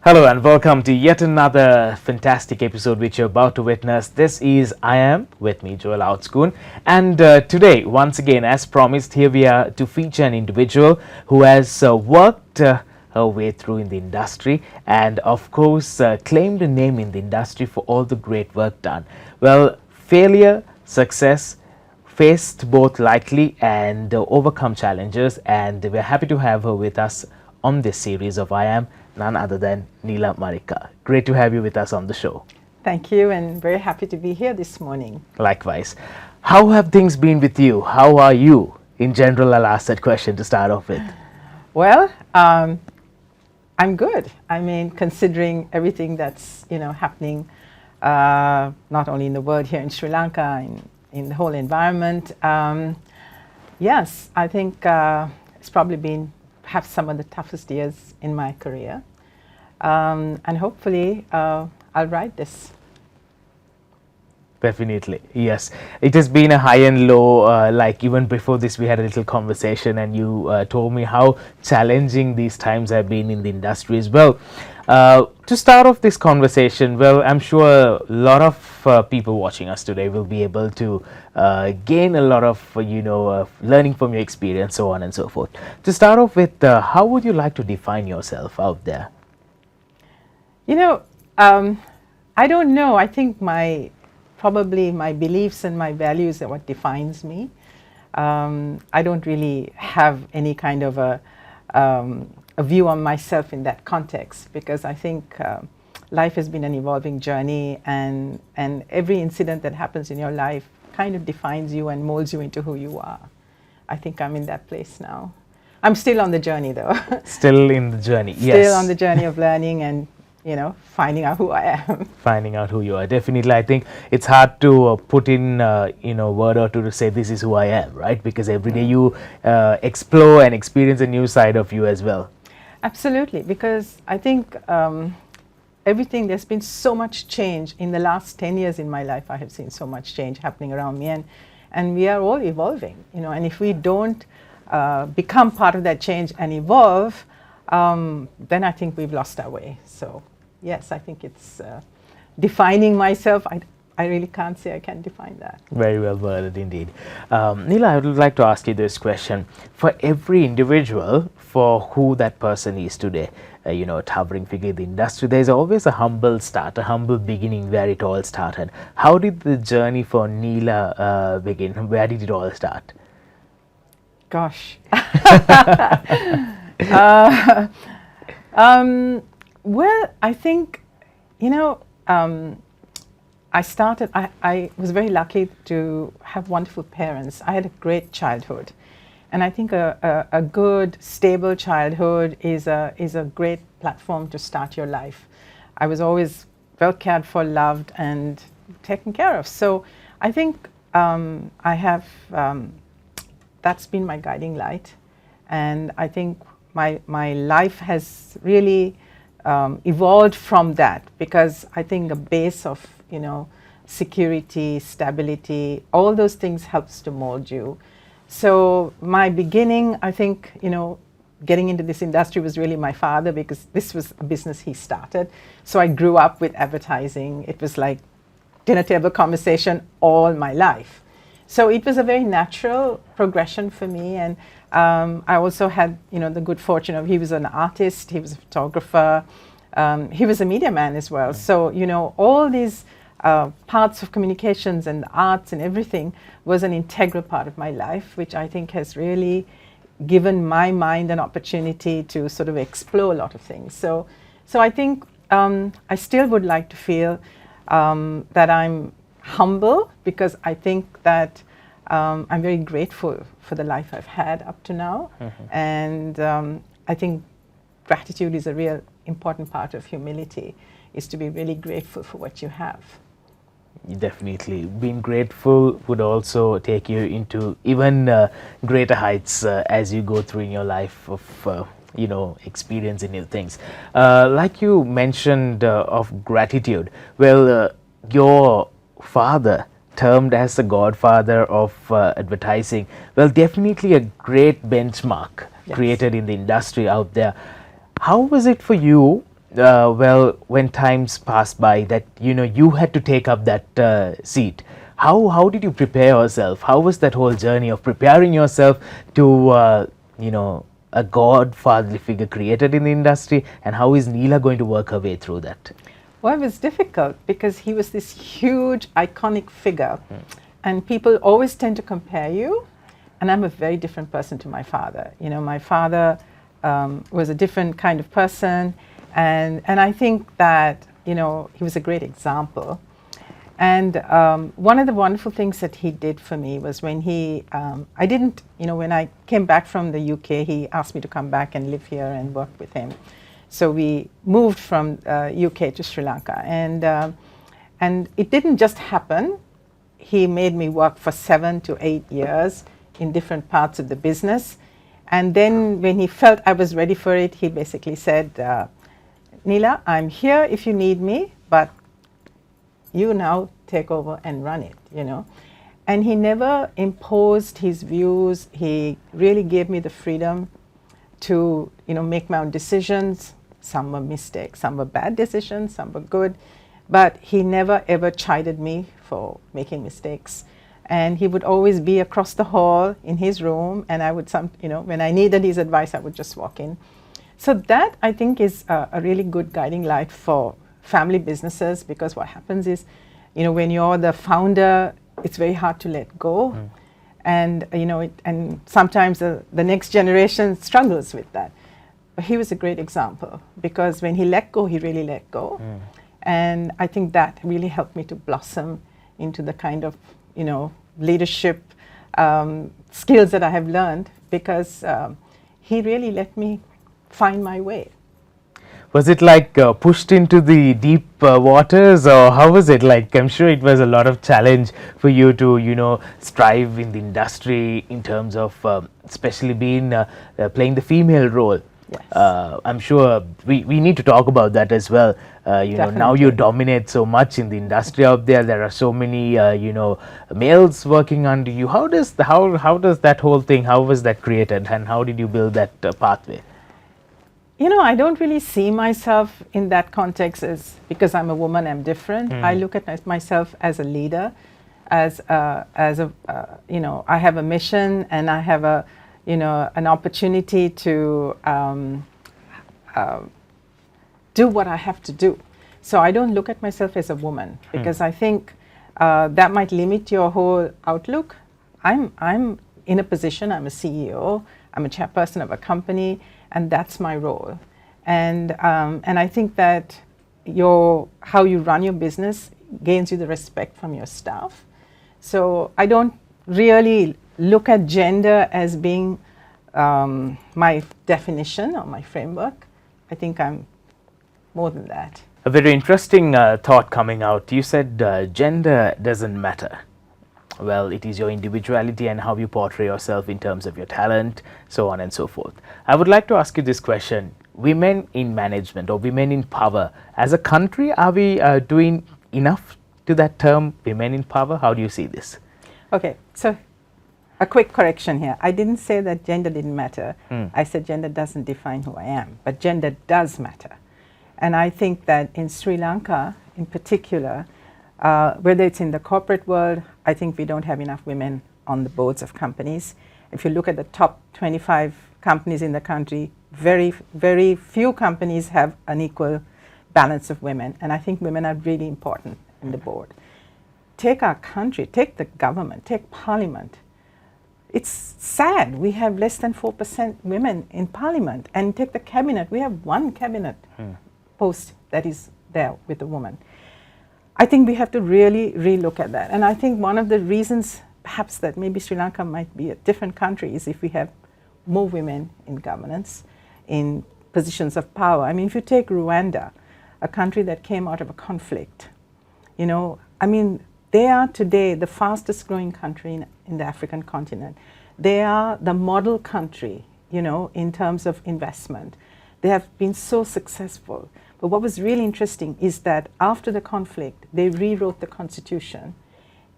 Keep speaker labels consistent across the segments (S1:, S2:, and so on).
S1: Hello and welcome to yet another fantastic episode which you're about to witness. This is I Am, with me Joel Outscoon, and today once again as promised here we are to feature an individual who has worked her way through in the industry and of course claimed a name in the industry for all the great work done. Well, failure, success, faced both lightly and overcome challenges, and we're happy to have her with us on this series of I Am, none other than Neela Marikkar. Great to have you with us on the show.
S2: Thank you, and very happy to be here this morning.
S1: Likewise. How have things been with you? How are you? In general, I'll ask that question to start off with.
S2: Well, I'm good. I mean, considering everything that's happening, not only in the world here in Sri Lanka, in the whole environment. Yes, I think it's probably been perhaps some of the toughest years in my career, and hopefully I'll ride this.
S1: Definitely, yes. It has been a high and low, like even before this we had a little conversation and you told me how challenging these times have been in the industry as well. To start off this conversation, well, I'm sure a lot of people watching us today will be able to gain a lot of, learning from your experience, so on and so forth. To start off with, how would you like to define yourself out there?
S2: I don't know. I think probably my beliefs and my values are what defines me. I don't really have any kind of a view on myself in that context, because I think life has been an evolving journey, and every incident that happens in your life kind of defines you and molds you into who you are. I think I'm in that place now. I'm still on the journey though.
S1: Still in the journey, yes.
S2: Still on the journey of learning and finding out who I am.
S1: Finding out who you are. Definitely, I think it's hard to put in, word or two to say this is who I am, right? Because every day you explore and experience a new side of you as well.
S2: Absolutely, because I think there's been so much change in the last 10 years in my life. I have seen so much change happening around me, and we are all evolving, and if we don't become part of that change and evolve, then I think we've lost our way. So yes, I think it's defining myself. I really can't say I can define that.
S1: Very well worded indeed. Neela, I would like to ask you this question. For every individual, for who that person is today, a towering figure in the industry, there's always a humble start, a humble beginning where it all started. How did the journey for Neela begin? Where did it all start?
S2: Gosh. Well, I think, I was very lucky to have wonderful parents. I had a great childhood. And I think a good, stable childhood is a great platform to start your life. I was always well cared for, loved, and taken care of. So I think that's been my guiding light. And I think my life has really evolved from that, because I think a base of security, stability, all those things helps to mold you. So my beginning, I think, getting into this industry was really my father, because this was a business he started. So I grew up with advertising. It was like dinner table conversation all my life. So it was a very natural progression for me. And I also had, the good fortune of, he was an artist, he was a photographer, he was a media man as well. So, all these parts of communications and arts and everything was an integral part of my life, which I think has really given my mind an opportunity to sort of explore a lot of things. So I think I still would like to feel that I'm humble, because I think that I'm very grateful for the life I've had up to now. Mm-hmm. And I think gratitude is a real important part of humility, is to be really grateful for what you have.
S1: Definitely. Being grateful would also take you into even greater heights as you go through in your life of, experiencing new things. Like you mentioned of gratitude, well, your father, termed as the godfather of advertising, well, definitely a great benchmark. Yes. Created in the industry out there. How was it for you well, when times passed by, that you had to take up that seat. How did you prepare yourself? How was that whole journey of preparing yourself to a godfatherly figure created in the industry, and how is Neela going to work her way through that?
S2: Well, it was difficult because he was this huge, iconic figure, and people always tend to compare you. And I'm a very different person to my father. My father was a different kind of person, and I think that he was a great example. And one of the wonderful things that he did for me was when when I came back from the UK, he asked me to come back and live here and work with him. So we moved from UK to Sri Lanka, and it didn't just happen. He made me work for 7 to 8 years in different parts of the business. And then when he felt I was ready for it, he basically said, Neela, I'm here if you need me, but you now take over and run it, And he never imposed his views. He really gave me the freedom to, make my own decisions. Some were mistakes, some were bad decisions, some were good. But he never ever chided me for making mistakes. And he would always be across the hall in his room, and I would when I needed his advice, I would just walk in. So that, I think, is a really good guiding light for family businesses, because what happens is, when you're the founder, it's very hard to let go. And and sometimes the next generation struggles with that. But he was a great example, because when he let go, he really let go. And I think that really helped me to blossom into the kind of leadership skills that I have learned, because he really let me find my way.
S1: Was it like pushed into the deep waters, or how was it like? I'm sure it was a lot of challenge for you to strive in the industry in terms of especially being playing the female role.
S2: Yes.
S1: I'm sure we need to talk about that as well. Now you dominate so much in the industry out there. There are so many males working under you. How does that whole thing? How was that created, and how did you build that pathway?
S2: I don't really see myself in that context as because I'm a woman, I'm different. I look at myself as a leader, as I have a mission, and I have an opportunity to do what I have to do. So I don't look at myself as a woman, because I think that might limit your whole outlook. I'm in a position, I'm a CEO, I'm a chairperson of a company, and that's my role. And I think that how you run your business gains you the respect from your staff. So I don't really look at gender as being my definition or my framework. I think I'm more than that.
S1: A very interesting thought coming out. You said gender doesn't matter. Well, it is your individuality and how you portray yourself in terms of your talent, so on and so forth. I would like to ask you this question. Women in management or women in power, as a country, are we doing enough to that term, women in power? How do you see this?
S2: Okay, so a quick correction here. I didn't say that gender didn't matter. I said gender doesn't define who I am, but gender does matter. And I think that in Sri Lanka, in particular, whether it's in the corporate world, I think we don't have enough women on the boards of companies. If you look at the top 25 companies in the country, very, very few companies have an equal balance of women. And I think women are really important in the board. Take our country, take the government, take parliament. It's sad we have less than 4% women in parliament. And take the cabinet, we have one cabinet post that is there with a woman. I think we have to really relook at that. And I think one of the reasons perhaps that maybe Sri Lanka might be a different country is if we have more women in governance, in positions of power. I mean, if you take Rwanda, a country that came out of a conflict, they are today the fastest growing country in the African continent. They are the model country, in terms of investment. They have been so successful. But what was really interesting is that after the conflict, they rewrote the constitution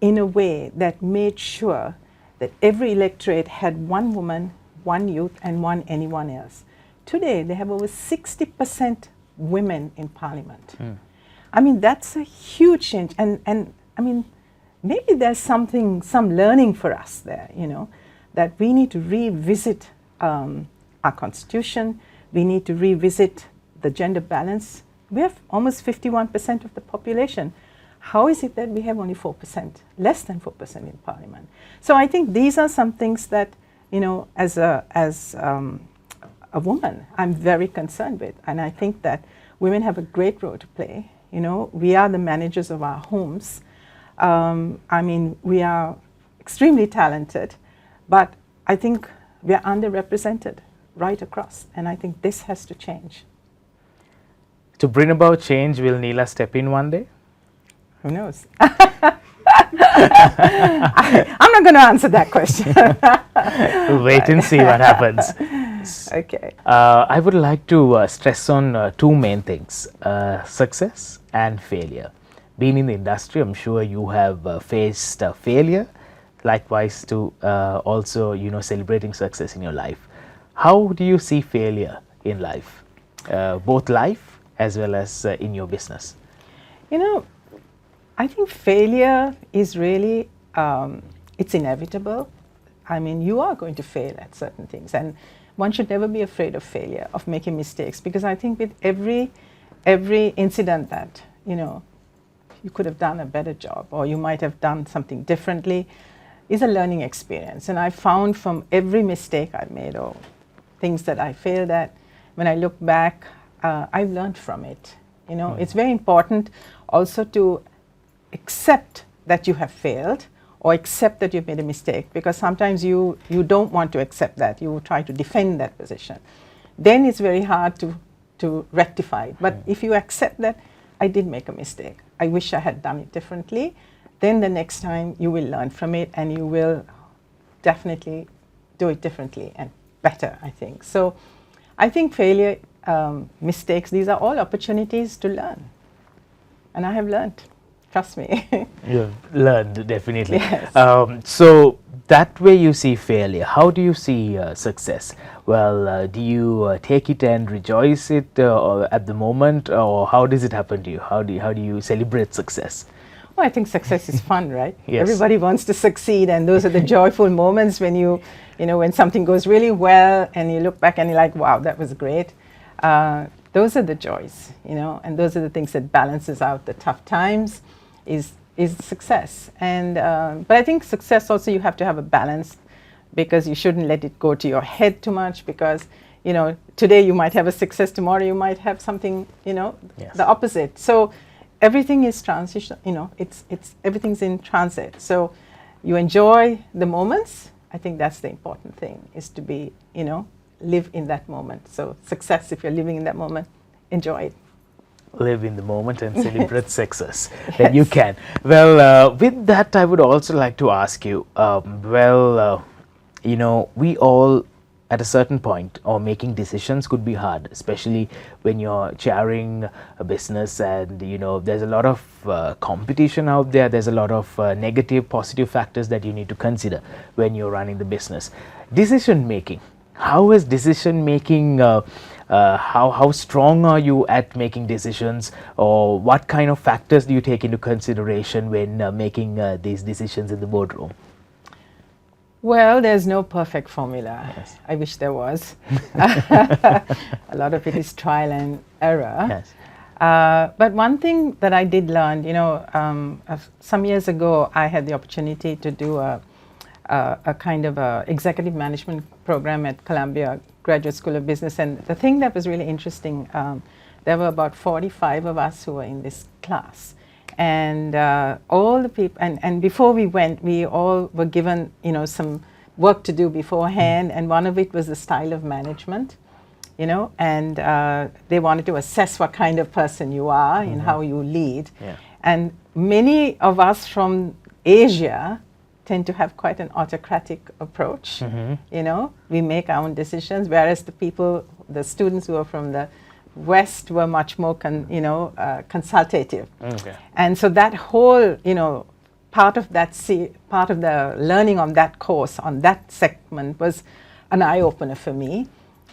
S2: in a way that made sure that every electorate had one woman, one youth, and one anyone else. Today, they have over 60% women in parliament. I mean, that's a huge change. And I mean, maybe there's some learning for us there, you know, that we need to revisit our constitution. We need to revisit the gender balance. We have almost 51% of the population. How is it that we have only 4%, less than 4% in parliament? So I think these are some things that, you know, as a woman, I'm very concerned with. And I think that women have a great role to play. You know, we are the managers of our homes. I mean, we are extremely talented, but I think we are underrepresented right across. And I think this has to change.
S1: To bring about change, will Neela step in one day?
S2: Who knows? I'm not going to answer that question.
S1: We'll wait and see what happens.
S2: Okay.
S1: I would like to stress on two main things, success and failure. Being in the industry, I'm sure you have faced failure, likewise to also, you know, celebrating success in your life. How do you see failure in life, both life as well as in your business?
S2: You know, I think failure is really, it's inevitable. I mean, you are going to fail at certain things, and one should never be afraid of failure, of making mistakes, because I think with every incident that, you know, you could have done a better job or you might have done something differently is a learning experience. And I found from every mistake I've made or things that I failed at, when I look back, I've learned from it. You know, it's very important also to accept that you have failed or accept that you've made a mistake, because sometimes you don't want to accept that. You try to defend that position. Then it's very hard to rectify it. But if you accept that I did make a mistake, I wish I had done it differently, then the next time you will learn from it and you will definitely do it differently and better, I think. So I think failure, mistakes, these are all opportunities to learn. And I have learned. Trust me.
S1: You learned, definitely.
S2: Yes.
S1: So that way you see failure. How do you see success? Well, do you take it and rejoice it at the moment, or how does it happen to you? How do you celebrate success?
S2: Well, I think success is fun, right?
S1: Yes.
S2: Everybody wants to succeed, and those are the joyful moments when you know, when something goes really well and you look back and you're like, wow, that was great. Those are the joys, you know, and those are the things that balances out the tough times, is success. And but I think success also, you have to have a balance, because you shouldn't let it go to your head too much, because, you know, today you might have a success, tomorrow you might have something, you know,
S1: Yes.
S2: the opposite. So everything is transition, you know, it's everything's in transit. So you enjoy the moments. I think that's the important thing, is to be, you know, live in that moment. So success, if you're living in that moment, enjoy it.
S1: Live in the moment and celebrate success that you can. Well, with that, I would also like to ask you, you know, we all at a certain point, or making decisions could be hard, especially when you're chairing a business and, you know, there's a lot of competition out there. There's a lot of negative, positive factors that you need to consider when you're running the business. Decision making. How is decision making, how strong are you at making decisions, or what kind of factors do you take into consideration when making these decisions in the boardroom?
S2: Well, there's no perfect formula.
S1: Yes.
S2: I wish there was. A lot of it is trial and error.
S1: Yes.
S2: But one thing that I did learn, you know, some years ago, I had the opportunity to do a kind of a executive management program at Columbia Graduate School of Business. And the thing that was really interesting, there were about 45 of us who were in this class. And all the people, and before we went, we all were given, you know, some work to do beforehand. And one of it was the style of management, you know, and they wanted to assess what kind of person you are and how you lead.
S1: Yeah.
S2: And many of us from Asia tend to have quite an autocratic approach. You know, we make our own decisions, whereas the students who are from the West were much more, consultative.
S1: Okay.
S2: And so that whole, you know, part of the learning on that course, on that segment, was an eye-opener for me,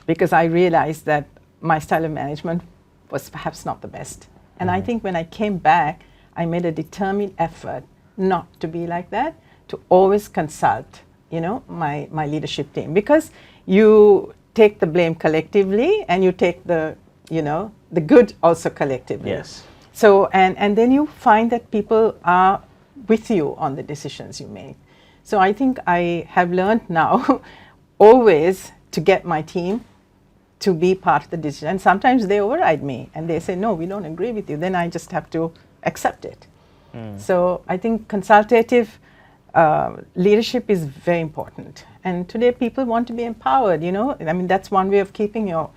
S2: because I realized that my style of management was perhaps not the best. And I think when I came back, I made a determined effort not to be like that, to always consult, my leadership team, because you take the blame collectively and you take the good also collectively.
S1: Yes.
S2: So, and then you find that people are with you on the decisions you make. So I think I have learned now always to get my team to be part of the decision. And sometimes they override me and they say, no, we don't agree with you. Then I just have to accept it. So I think consultative leadership is very important. And today people want to be empowered, I mean, that's one way of keeping your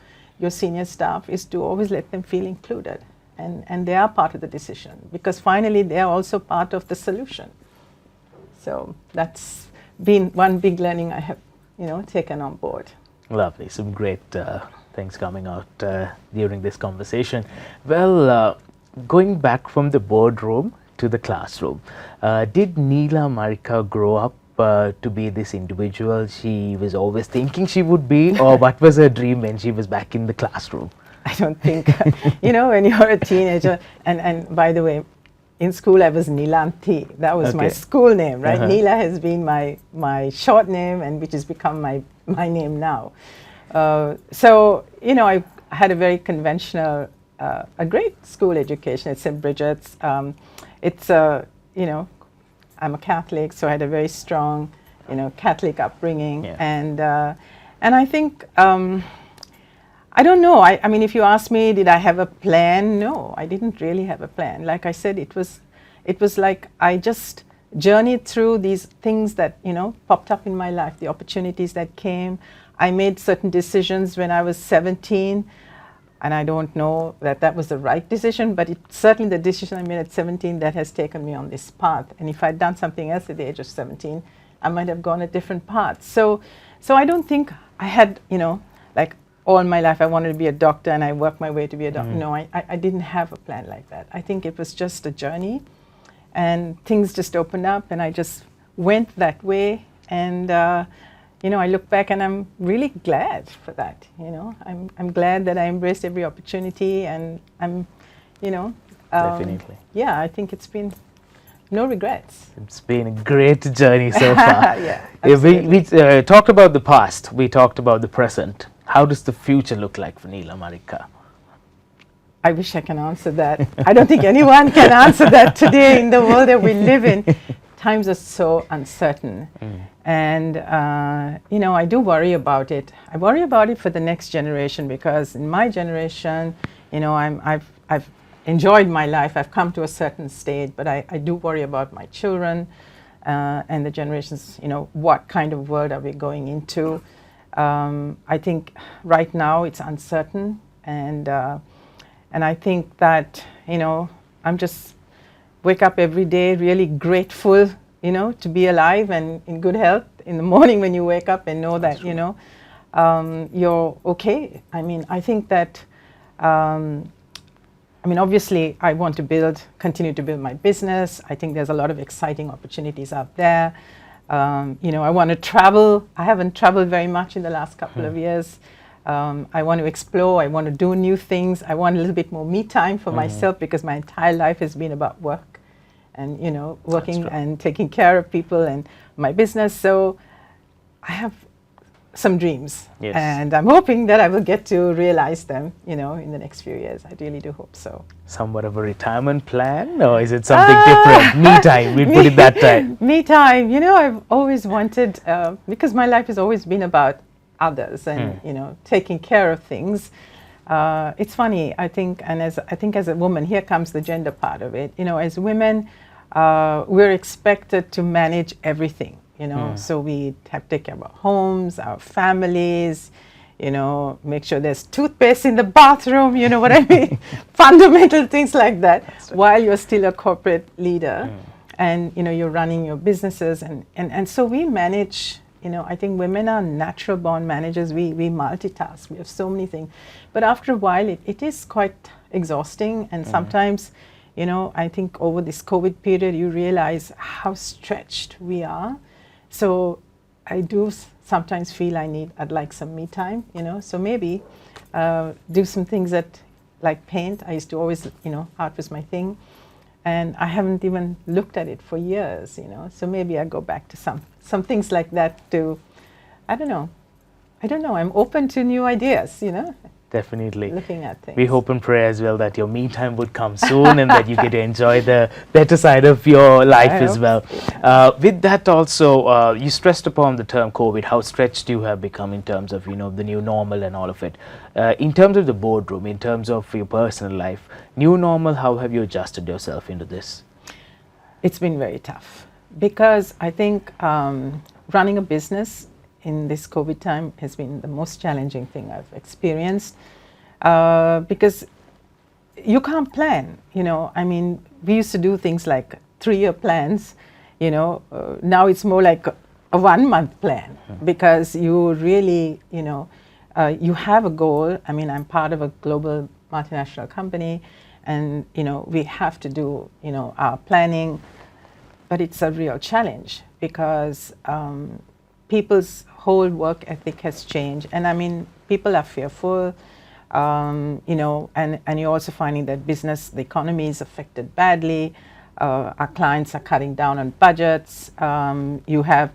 S2: senior staff, is to always let them feel included. And they are part of the decision, because finally they are also part of the solution. So that's been one big learning I have, taken on board.
S1: Lovely. Some great things coming out during this conversation. Well, going back from the boardroom to the classroom, did Neela Marikkar grow up to be this individual she was always thinking she would be, or what was her dream when she was back in the classroom?
S2: I don't think, when you're a teenager, and by the way, in school I was Neelanti. That was my school name, right? Neela has been my short name, and which has become my name now. So, I had a very conventional, a great school education at St. Bridget's. It's I'm a Catholic, so I had a very strong, Catholic upbringing, and I think I don't know. I mean, if you ask me, did I have a plan? No, I didn't really have a plan. Like I said, it was like I just journeyed through these things that popped up in my life, the opportunities that came. I made certain decisions when I was 17. And I don't know that was the right decision, but it's certainly the decision I made at 17 that has taken me on this path. And if I'd done something else at the age of 17, I might have gone a different path. So I don't think I had, like all my life I wanted to be a doctor and I worked my way to be a doctor. No, I didn't have a plan like that. I think it was just a journey, and things just opened up and I just went that way. And I look back and I'm really glad for that. I'm glad that I embraced every opportunity, and I'm,
S1: Definitely.
S2: Yeah, I think it's been no regrets.
S1: It's been a great journey so far.
S2: Yeah,
S1: we talked about the past. We talked about the present. How does the future look like for Neela Marikkar?
S2: I wish I can answer that. I don't think anyone can answer that today in the world that we live in. Times are so uncertain. And, I do worry about it. I worry about it for the next generation, because in my generation, I've enjoyed my life. I've come to a certain state, but I do worry about my children and the generations, what kind of world are we going into? I think right now it's uncertain. And I think that, I'm just wake up every day really grateful, to be alive and in good health in the morning when you wake up and know that, you're okay. I mean, I think that, obviously I want to continue to build my business. I think there's a lot of exciting opportunities out there. I want to travel. I haven't traveled very much in the last couple of years. I want to explore. I want to do new things. I want a little bit more me time for myself, because my entire life has been about work and, working and taking care of people and my business. So I have some dreams, and I'm hoping that I will get to realize them, in the next few years. I really do hope so.
S1: Somewhat of a retirement plan, or is it something different? Me time, we put it that time.
S2: Me time, I've always wanted, because my life has always been about others and, taking care of things. It's funny, I think as a woman, here comes the gender part of it. As women, we're expected to manage everything. So we have to take care of our homes, our families, make sure there's toothpaste in the bathroom, you know what I mean? Fundamental things like that, while you're still a corporate leader and, you're running your businesses. And so we manage, I think women are natural born managers. We multitask, we have so many things. But after a while, it is quite exhausting. And sometimes, I think over this COVID period, you realize how stretched we are. So I do sometimes feel I'd like some me time, so maybe do some things that like paint. I used to always, art was my thing. And I haven't even looked at it for years, So maybe I go back to some things like that to, I don't know. I'm open to new ideas,
S1: Definitely.
S2: looking at things.
S1: We hope and pray as well that your me time would come soon and that you get to enjoy the better side of your life as well. With that also, you stressed upon the term COVID, how stretched you have become in terms of, the new normal and all of it. In terms of the boardroom, in terms of your personal life, new normal, how have you adjusted yourself into this?
S2: It's been very tough because I think running a business in this COVID time has been the most challenging thing I've experienced because you can't plan, I mean, we used to do things like 3-year plans, now it's more like a 1-month plan because you really, you have a goal. I mean, I'm part of a global multinational company and, we have to do, our planning, but it's a real challenge because people's whole work ethic has changed. And I mean, people are fearful, and you're also finding that the economy is affected badly. Our clients are cutting down on budgets. You have,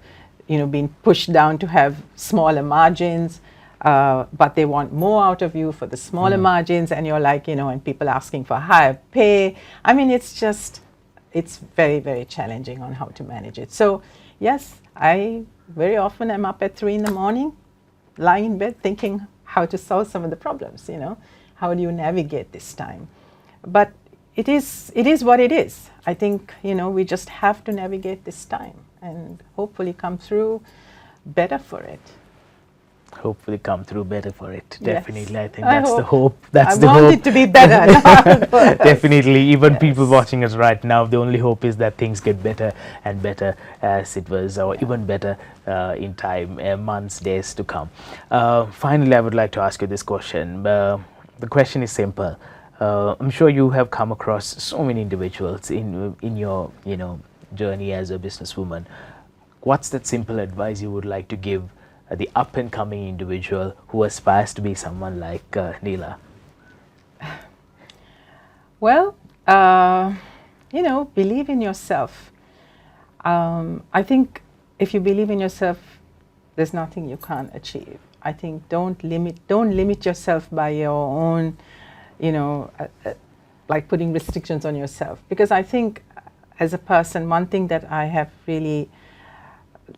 S2: been pushed down to have smaller margins, but they want more out of you for the smaller margins. And you're like, and people asking for higher pay. I mean, it's very, very challenging on how to manage it. So yes, I very often am up at 3 a.m, lying in bed thinking how to solve some of the problems, how do you navigate this time? But it is what it is. I think, we just have to navigate this time and hopefully come through better for it.
S1: Hopefully come through better for it.
S2: Yes.
S1: Definitely, I think that's the hope.
S2: I want it to be better.
S1: Definitely, even people watching us right now, the only hope is that things get better and better as it was, or even better in time, months, days to come. Finally, I would like to ask you this question. The question is simple. I'm sure you have come across so many individuals in your journey as a businesswoman. What's that simple advice you would like to give the up-and-coming individual who aspires to be someone like Neela?
S2: Well, believe in yourself. I think if you believe in yourself, there's nothing you can't achieve. I think don't limit yourself by your own, like putting restrictions on yourself. Because I think as a person, one thing that I have really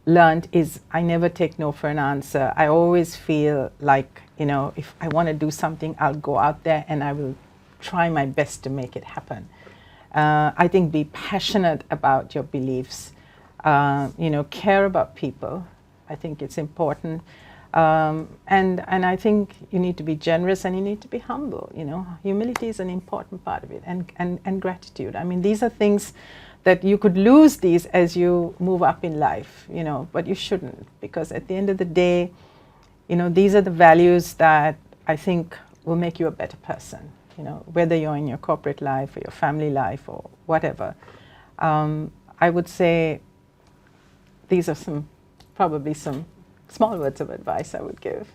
S2: learned is I never take no for an answer. I always feel like, if I want to do something, I'll go out there and I will try my best to make it happen. I think be passionate about your beliefs, care about people. I think it's important. And I think you need to be generous and you need to be humble. Humility is an important part of it, and gratitude. I mean, these are things that you could lose these as you move up in life, but you shouldn't, because at the end of the day, these are the values that I think will make you a better person, whether you're in your corporate life or your family life or whatever. I would say these are probably some small words of advice I would give.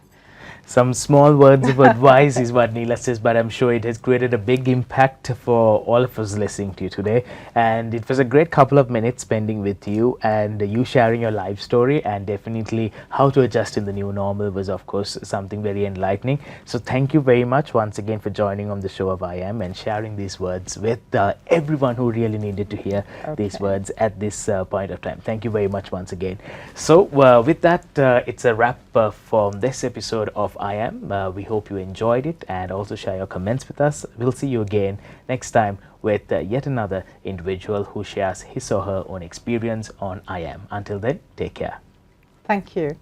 S1: Some small words of advice is what Neela says, but I'm sure it has created a big impact for all of us listening to you today. And it was a great couple of minutes spending with you and you sharing your life story, and definitely how to adjust in the new normal was, of course, something very enlightening. So thank you very much once again for joining on the show of I Am and sharing these words with everyone who really needed to hear these words at this point of time. Thank you very much once again. So with that, it's a wrap from this episode of I Am. We hope you enjoyed it, and also share your comments with us. We'll see you again next time with yet another individual who shares his or her own experience on I Am. Until then, take care.
S2: Thank you.